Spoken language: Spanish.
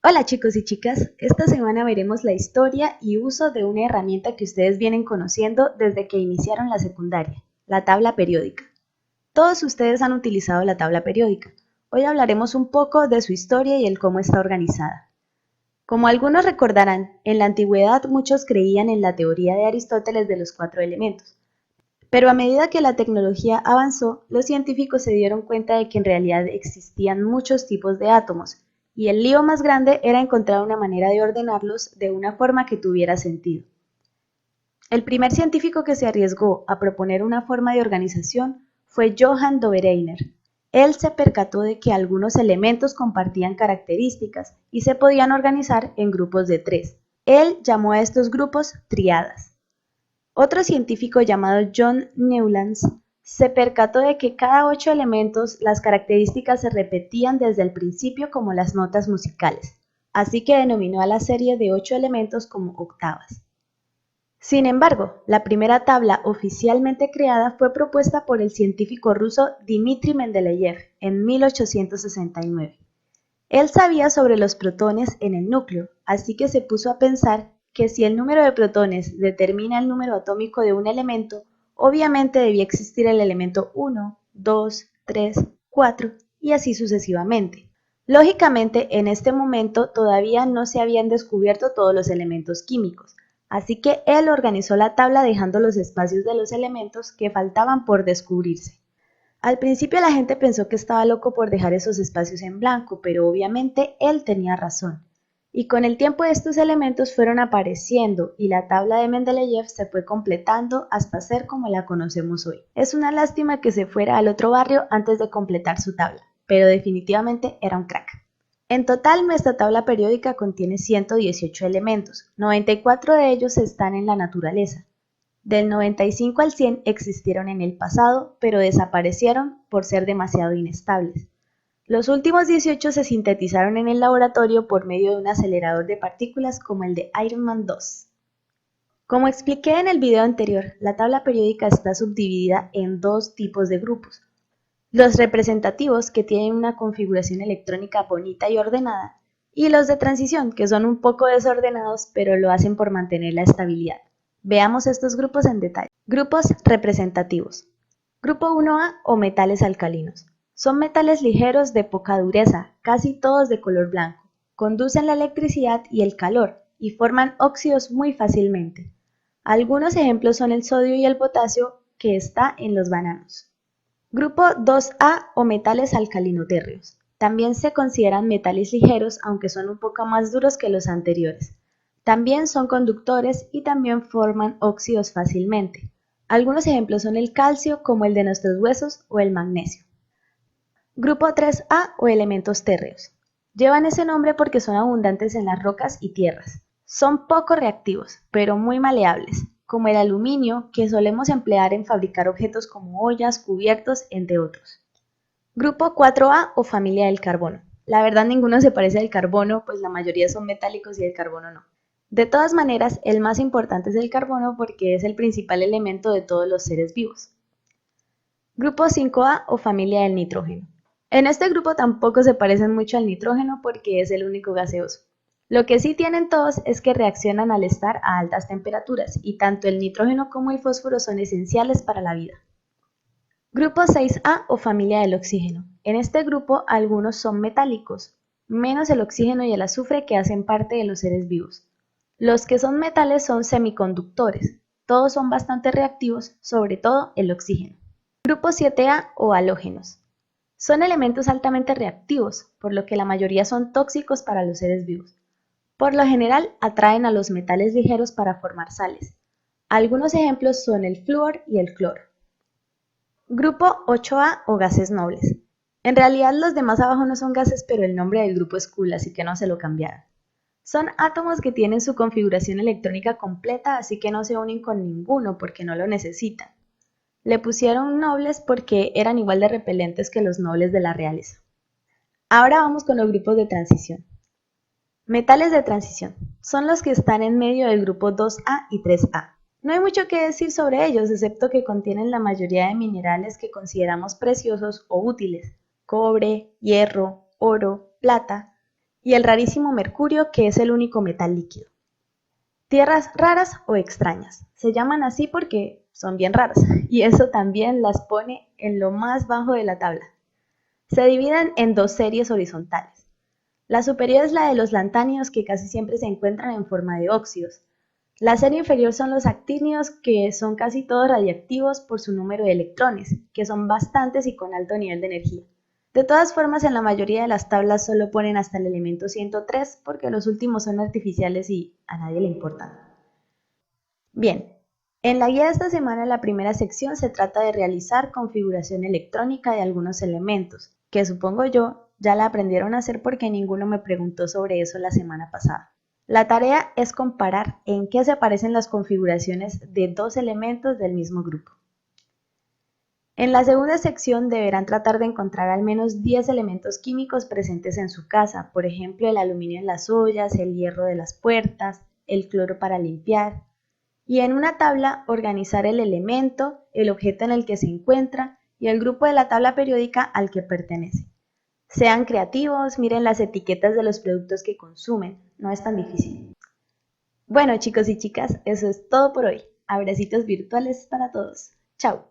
Hola chicos y chicas, esta semana veremos la historia y uso de una herramienta que ustedes vienen conociendo desde que iniciaron la secundaria, la tabla periódica. Todos ustedes han utilizado la tabla periódica. Hoy hablaremos un poco de su historia y el cómo está organizada. Como algunos recordarán, en la antigüedad muchos creían en la teoría de Aristóteles de los 4 elementos. Pero a medida que la tecnología avanzó, los científicos se dieron cuenta de que en realidad existían muchos tipos de átomos, y el lío más grande era encontrar una manera de ordenarlos de una forma que tuviera sentido. El primer científico que se arriesgó a proponer una forma de organización fue Johann Dobereiner. Él se percató de que algunos elementos compartían características y se podían organizar en grupos de 3. Él llamó a estos grupos tríadas. Otro científico llamado John Newlands se percató de que cada 8 elementos las características se repetían desde el principio como las notas musicales, así que denominó a la serie de 8 elementos como octavas. Sin embargo, la primera tabla oficialmente creada fue propuesta por el científico ruso Dmitri Mendeleev en 1869. Él sabía sobre los protones en el núcleo, así que se puso a pensar que si el número de protones determina el número atómico de un elemento, obviamente debía existir el elemento 1, 2, 3, 4 y así sucesivamente. Lógicamente, en este momento todavía no se habían descubierto todos los elementos químicos, así que él organizó la tabla dejando los espacios de los elementos que faltaban por descubrirse. Al principio la gente pensó que estaba loco por dejar esos espacios en blanco, pero obviamente él tenía razón. Y con el tiempo estos elementos fueron apareciendo y la tabla de Mendeleev se fue completando hasta ser como la conocemos hoy. Es una lástima que se fuera al otro barrio antes de completar su tabla, pero definitivamente era un crack. En total, nuestra tabla periódica contiene 118 elementos, 94 de ellos están en la naturaleza. Del 95 al 100 existieron en el pasado, pero desaparecieron por ser demasiado inestables. Los últimos 18 se sintetizaron en el laboratorio por medio de un acelerador de partículas como el de Iron Man 2. Como expliqué en el video anterior, la tabla periódica está subdividida en 2 tipos de grupos. Los representativos, que tienen una configuración electrónica bonita y ordenada, y los de transición, que son un poco desordenados, pero lo hacen por mantener la estabilidad. Veamos estos grupos en detalle. Grupos representativos. Grupo 1A o metales alcalinos. Son metales ligeros de poca dureza, casi todos de color blanco. Conducen la electricidad y el calor y forman óxidos muy fácilmente. Algunos ejemplos son el sodio y el potasio que está en los bananos. Grupo 2A o metales alcalinotérreos. También se consideran metales ligeros, aunque son un poco más duros que los anteriores. También son conductores y también forman óxidos fácilmente. Algunos ejemplos son el calcio, como el de nuestros huesos, o el magnesio. Grupo 3A o elementos térreos. Llevan ese nombre porque son abundantes en las rocas y tierras. Son poco reactivos, pero muy maleables, como el aluminio, que solemos emplear en fabricar objetos como ollas, cubiertos, entre otros. Grupo 4A o familia del carbono. La verdad ninguno se parece al carbono, pues la mayoría son metálicos y el carbono no. De todas maneras, el más importante es el carbono porque es el principal elemento de todos los seres vivos. Grupo 5A o familia del nitrógeno. En este grupo tampoco se parecen mucho al nitrógeno porque es el único gaseoso. Lo que sí tienen todos es que reaccionan al estar a altas temperaturas y tanto el nitrógeno como el fósforo son esenciales para la vida. Grupo 6A o familia del oxígeno. En este grupo algunos son metálicos, menos el oxígeno y el azufre que hacen parte de los seres vivos. Los que son metales son semiconductores, todos son bastante reactivos, sobre todo el oxígeno. Grupo 7A o halógenos. Son elementos altamente reactivos, por lo que la mayoría son tóxicos para los seres vivos. Por lo general atraen a los metales ligeros para formar sales. Algunos ejemplos son el flúor y el cloro. Grupo 8A o gases nobles. En realidad los demás abajo no son gases, pero el nombre del grupo es cool, así que no se lo cambiaron. Son átomos que tienen su configuración electrónica completa, así que no se unen con ninguno porque no lo necesitan. Le pusieron nobles porque eran igual de repelentes que los nobles de la realeza. Ahora vamos con los grupos de transición. Metales de transición. Son los que están en medio del grupo 2A y 3A. No hay mucho que decir sobre ellos, excepto que contienen la mayoría de minerales que consideramos preciosos o útiles: cobre, hierro, oro, plata. y el rarísimo mercurio, que es el único metal líquido. Tierras raras o extrañas. Se llaman así porque son bien raras, y eso también las pone en lo más bajo de la tabla. Se dividen en dos series horizontales. La superior es la de los lantánidos, que casi siempre se encuentran en forma de óxidos. La serie inferior son los actínidos, que son casi todos radiactivos por su número de electrones, que son bastantes y con alto nivel de energía. De todas formas, en la mayoría de las tablas solo ponen hasta el elemento 103 porque los últimos son artificiales y a nadie le importan. Bien, en la guía de esta semana, la primera sección se trata de realizar configuración electrónica de algunos elementos, que supongo yo ya la aprendieron a hacer porque ninguno me preguntó sobre eso la semana pasada. La tarea es comparar en qué se parecen las configuraciones de dos elementos del mismo grupo. En la segunda sección deberán tratar de encontrar al menos 10 elementos químicos presentes en su casa, por ejemplo el aluminio en las ollas, el hierro de las puertas, el cloro para limpiar, y en una tabla organizar el elemento, el objeto en el que se encuentra y el grupo de la tabla periódica al que pertenece. Sean creativos, miren las etiquetas de los productos que consumen, no es tan difícil. Bueno, chicos y chicas, eso es todo por hoy. Abracitos virtuales para todos. Chao.